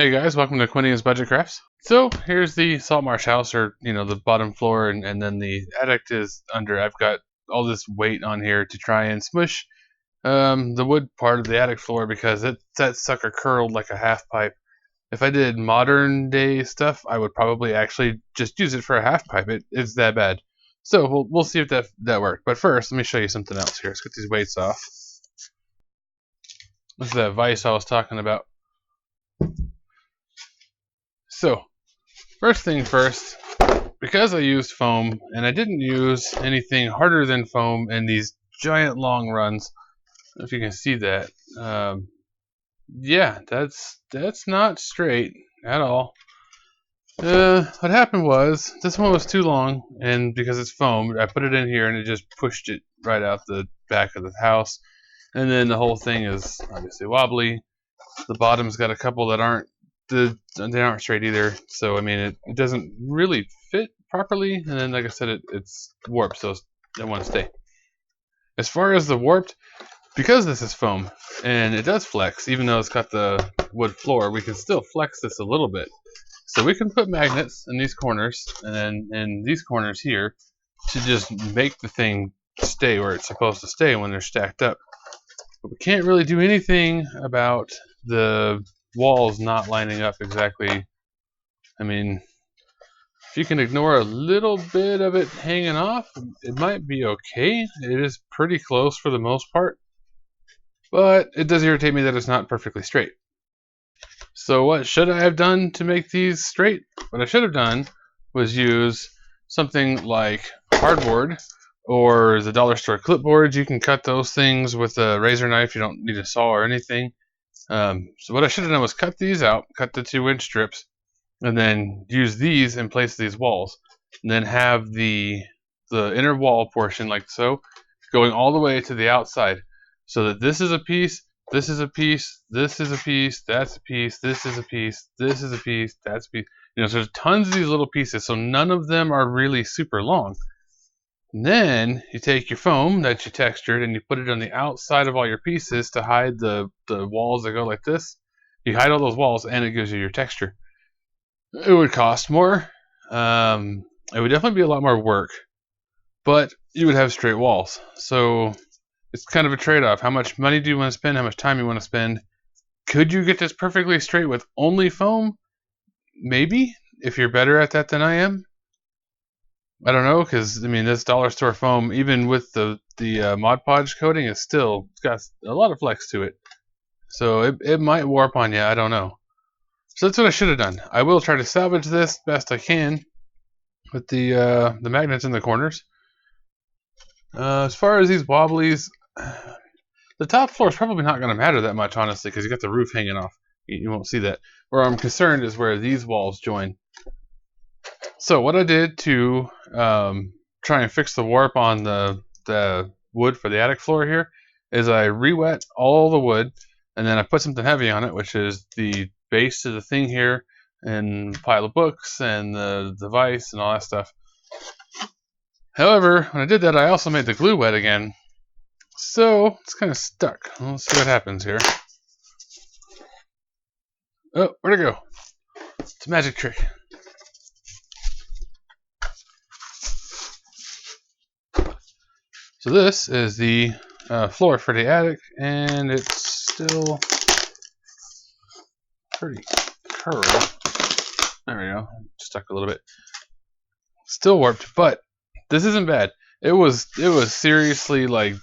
Hey guys, welcome to Quinnia's Budget Crafts. So here's the Saltmarsh house, or the bottom floor, and then the attic is under. I've got all this weight on here to try and smush the wood part of the attic floor because that sucker curled like a half pipe. If I did modern day stuff, I would probably actually just use it for a half pipe. It's that bad. So we'll see if that worked. But first, let me show you something else here. Let's get these weights off. This is that vise I was talking about. So, first thing first, because I used foam, and I didn't use anything harder than foam in these giant long runs, I don't know if you can see that. Yeah, that's not straight at all. What happened was, this one was too long, and because it's foam, I put it in here and it just pushed it right out the back of the house. And then the whole thing is obviously wobbly. The bottom's got a couple that aren't straight either, so I mean it doesn't really fit properly, and then like I said, it's warped, so it won't stay. As far as the warped, because this is foam and it does flex, even though it's got the wood floor, we can still flex this a little bit. So we can put magnets in these corners and then in these corners here to just make the thing stay where it's supposed to stay when they're stacked up. But we can't really do anything about the walls not lining up exactly. I mean, if you can ignore a little bit of it hanging off, it might be okay. It is pretty close for the most part, but it does irritate me that it's not perfectly straight. So what should I have done to make these straight? What I should have done was use something like cardboard or the dollar store clipboards. You can cut those things with a razor knife. You don't need a saw or anything. So what I should have done was cut these out, cut the 2-inch strips, and then use these in place of these walls. And then have the inner wall portion like so, going all the way to the outside. So that this is a piece, this is a piece, this is a piece, that's a piece, this is a piece, this is a piece, that's a piece. So there's tons of these little pieces, so none of them are really super long. And then you take your foam that you textured and you put it on the outside of all your pieces to hide the walls that go like this. You hide all those walls and it gives you your texture. It would cost more. It would definitely be a lot more work, but you would have straight walls. So it's kind of a trade-off. How much money do you want to spend? How much time you want to spend? Could you get this perfectly straight with only foam? Maybe, if you're better at that than I am. I don't know, because I mean this dollar store foam, even with the Mod Podge coating, is still got a lot of flex to it. So it might warp on you. I don't know. So that's what I should have done. I will try to salvage this best I can with the magnets in the corners. As far as these wobblies, the top floor is probably not going to matter that much, honestly, because you got the roof hanging off. You won't see that. Where I'm concerned is where these walls join. So what I did to try and fix the warp on the wood for the attic floor here is I re-wet all the wood, and then I put something heavy on it, which is the base of the thing here, and a pile of books, and the vise, and all that stuff. However, when I did that, I also made the glue wet again. So it's kind of stuck. Let's see what happens here. Oh, where'd it go? It's a magic trick. So this is the floor for the attic, and it's still pretty curved. There we go. Stuck a little bit. Still warped, but this isn't bad. It was seriously like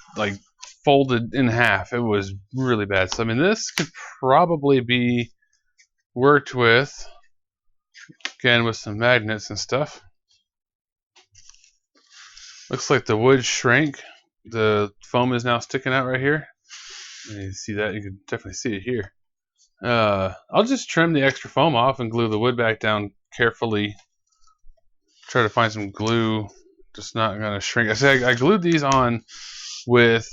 folded in half. It was really bad. So I mean, this could probably be worked with again with some magnets and stuff. Looks like the wood shrank. The foam is now sticking out right here. You see that? You can definitely see it here. I'll just trim the extra foam off and glue the wood back down carefully. Try to find some glue. Just not going to shrink. I glued these on with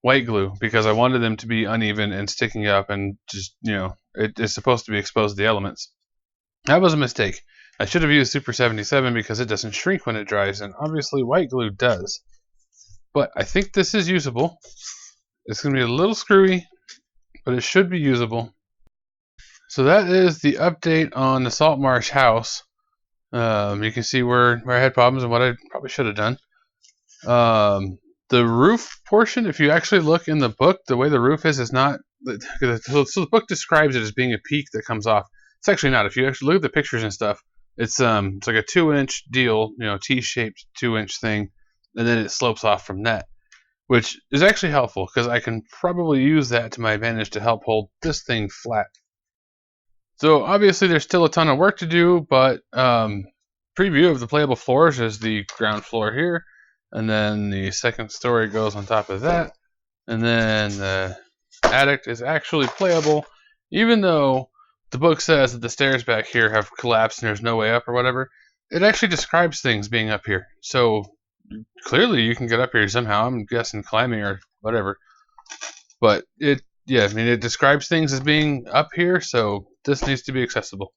white glue because I wanted them to be uneven and sticking up, and just, it is supposed to be exposed to the elements. That was a mistake. I should have used Super 77 because it doesn't shrink when it dries, and obviously white glue does. But I think this is usable. It's going to be a little screwy, but it should be usable. So that is the update on the Saltmarsh house. You can see where I had problems and what I probably should have done. The roof portion, if you actually look in the book, the way the roof is not. So the book describes it as being a peak that comes off. It's actually not. If you actually look at the pictures and stuff, it's like a 2-inch deal, T-shaped 2-inch thing, and then it slopes off from that, which is actually helpful because I can probably use that to my advantage to help hold this thing flat. So obviously there's still a ton of work to do, but preview of the playable floors is the ground floor here, and then the second story goes on top of that, and then the attic is actually playable, even though the book says that the stairs back here have collapsed and there's no way up or whatever. It actually describes things being up here, so clearly you can get up here somehow. I'm guessing climbing or whatever, but it describes things as being up here, so this needs to be accessible.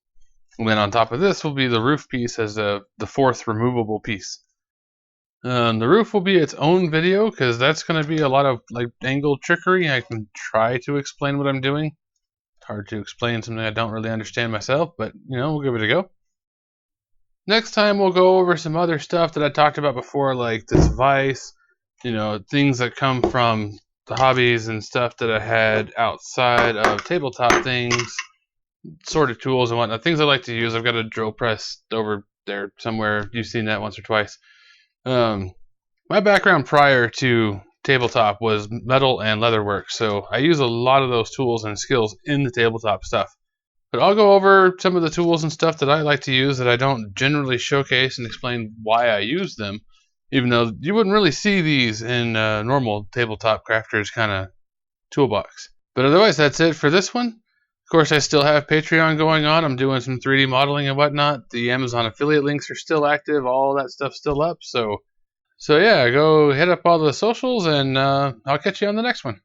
And then on top of this will be the roof piece as the fourth removable piece. The roof will be its own video because that's going to be a lot of like angle trickery. I can try to explain what I'm doing. It's hard to explain something I don't really understand myself, but we'll give it a go. Next time we'll go over some other stuff that I talked about before, like this vise, things that come from the hobbies and stuff that I had outside of tabletop things, sorted tools and whatnot, things I like to use. I've got a drill press over there somewhere. You've seen that once or twice. My background prior to tabletop was metal and leatherwork, so I use a lot of those tools and skills in the tabletop stuff. But I'll go over some of the tools and stuff that I like to use that I don't generally showcase and explain why I use them, even though you wouldn't really see these in normal tabletop crafters kind of toolbox. But otherwise, that's it for this one. Of course, I still have Patreon going on. I'm doing some 3D modeling and whatnot. The Amazon affiliate links are still active. All that stuff's still up. So yeah, go hit up all the socials, and I'll catch you on the next one.